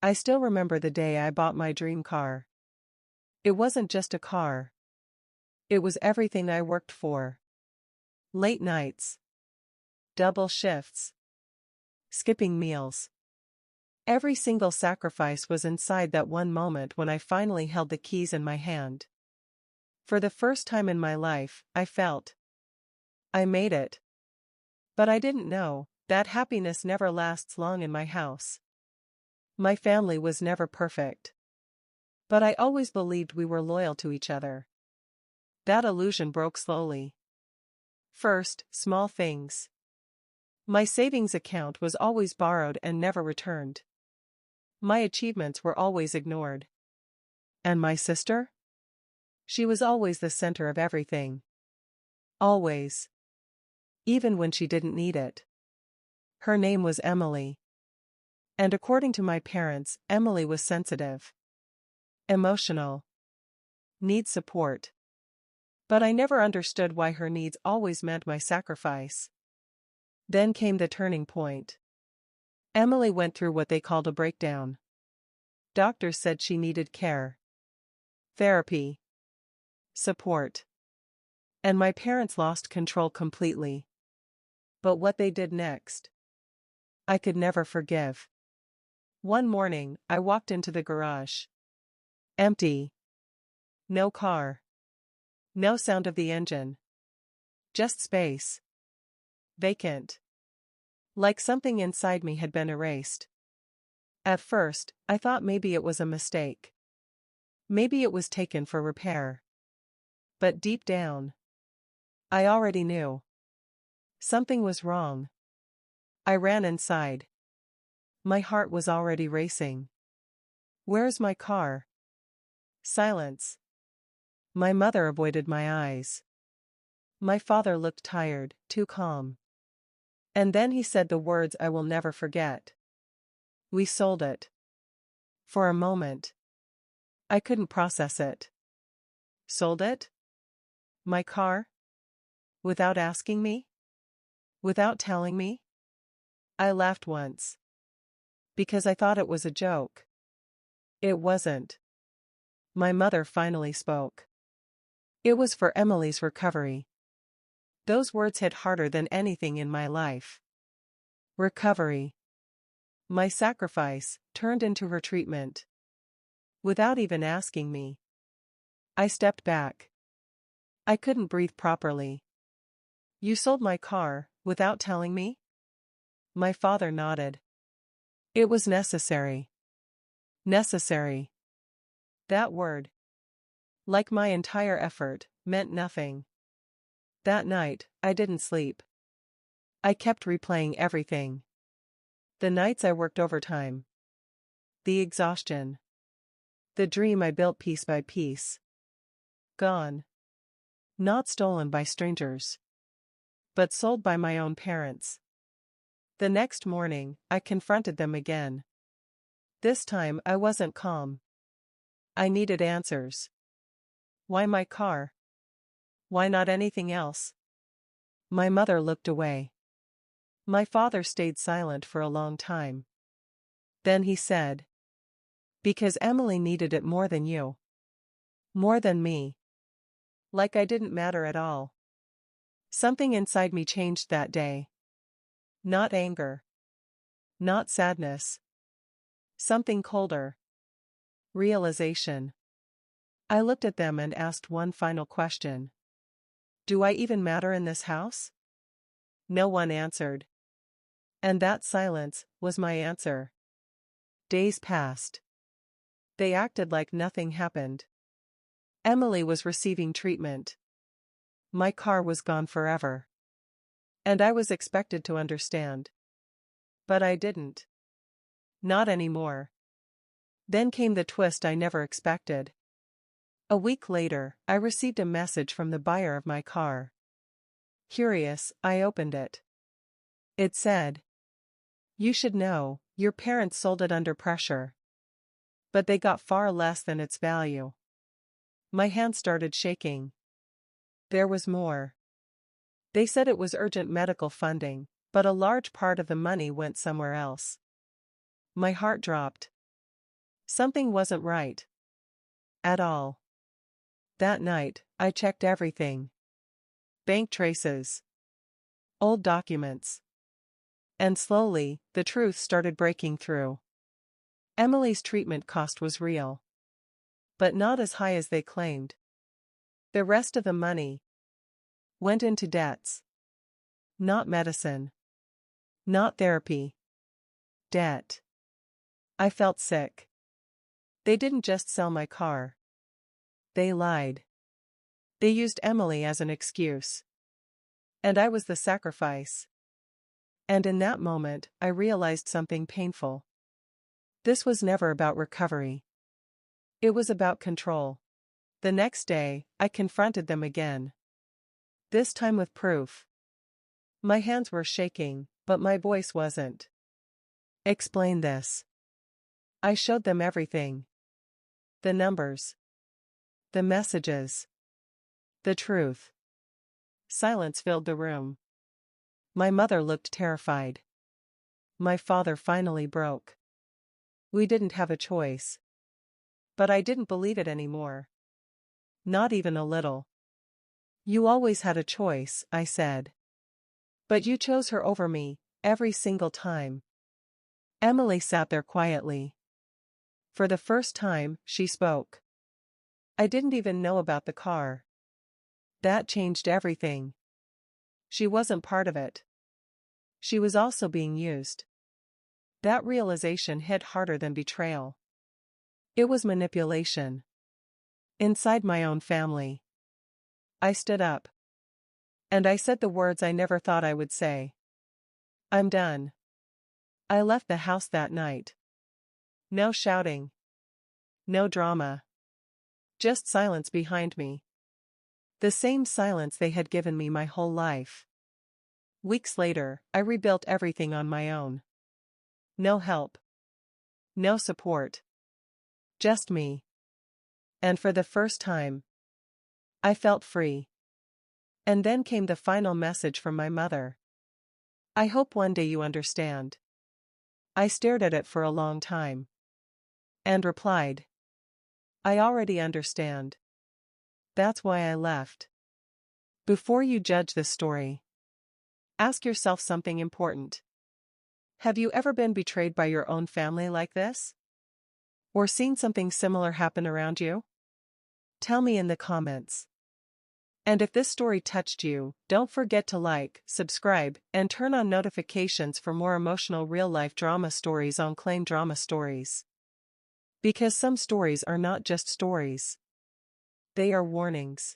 I still remember the day I bought my dream car. It wasn't just a car. It was everything I worked for. Late nights. Double shifts. Skipping meals. Every single sacrifice was inside that one moment when I finally held the keys in my hand. For the first time in my life, I felt I made it. But I didn't know that happiness never lasts long in my house. My family was never perfect. But I always believed we were loyal to each other. That illusion broke slowly. First, small things. My savings account was always borrowed and never returned. My achievements were always ignored. And my sister? She was always the center of everything. Always. Even when she didn't need it. Her name was Emily. And according to my parents, Emily was sensitive. Emotional. Needs support. But I never understood why her needs always meant my sacrifice. Then came the turning point. Emily went through what they called a breakdown. Doctors said she needed care. Therapy. Support. And my parents lost control completely. But what they did next, I could never forgive. One morning, I walked into the garage. Empty. No car. No sound of the engine. Just space. Vacant. Like something inside me had been erased. At first, I thought maybe it was a mistake. Maybe it was taken for repair. But deep down, I already knew. Something was wrong. I ran inside. My heart was already racing. Where's my car? Silence. My mother avoided my eyes. My father looked tired, too calm. And then he said the words I will never forget. We sold it. For a moment, I couldn't process it. Sold it? My car? Without asking me? Without telling me? I laughed once. Because I thought it was a joke. It wasn't. My mother finally spoke. It was for Emily's recovery. Those words hit harder than anything in my life. Recovery. My sacrifice turned into her treatment. Without even asking me. I stepped back. I couldn't breathe properly. You sold my car, without telling me? My father nodded. It was necessary. Necessary. That word, like my entire effort, meant nothing. That night, I didn't sleep. I kept replaying everything. The nights I worked overtime. The exhaustion. The dream I built piece by piece. Gone. Not stolen by strangers. But sold by my own parents. The next morning, I confronted them again. This time I wasn't calm. I needed answers. Why my car? Why not anything else? My mother looked away. My father stayed silent for a long time. Then he said, because Emily needed it more than you. More than me. Like I didn't matter at all. Something inside me changed that day. Not anger. Not sadness. Something colder. Realization. I looked at them and asked one final question. Do I even matter in this house? No one answered. And that silence was my answer. Days passed. They acted like nothing happened. Emily was receiving treatment. My car was gone forever. And I was expected to understand. But I didn't. Not anymore. Then came the twist I never expected. A week later, I received a message from the buyer of my car. Curious, I opened it. It said, you should know, your parents sold it under pressure. But they got far less than its value. My hand started shaking. There was more. They said it was urgent medical funding, but a large part of the money went somewhere else. My heart dropped. Something wasn't right. At all. That night, I checked everything. Bank traces. Old documents. And slowly, the truth started breaking through. Emily's treatment cost was real. But not as high as they claimed. The rest of the money went into debts. Not medicine. Not therapy. Debt. I felt sick. They didn't just sell my car. They lied. They used Emily as an excuse. And I was the sacrifice. And in that moment, I realized something painful. This was never about recovery. It was about control. The next day, I confronted them again. This time with proof. My hands were shaking, but my voice wasn't. Explain this. I showed them everything. The numbers. The messages. The truth. Silence filled the room. My mother looked terrified. My father finally broke. We didn't have a choice. But I didn't believe it anymore. Not even a little. You always had a choice, I said. But you chose her over me, every single time. Emily sat there quietly. For the first time, she spoke. I didn't even know about the car. That changed everything. She wasn't part of it. She was also being used. That realization hit harder than betrayal. It was manipulation. Inside my own family. I stood up. And I said the words I never thought I would say. I'm done. I left the house that night. No shouting. No drama. Just silence behind me. The same silence they had given me my whole life. Weeks later, I rebuilt everything on my own. No help. No support. Just me. And for the first time, I felt free. And then came the final message from my mother. I hope one day you understand. I stared at it for a long time. And replied. I already understand. That's why I left. Before you judge this story, ask yourself something important. Have you ever been betrayed by your own family like this? Or seen something similar happen around you? Tell me in the comments. And if this story touched you, don't forget to like, subscribe, and turn on notifications for more emotional real-life drama stories on Claim Drama Stories. Because some stories are not just stories. They are warnings.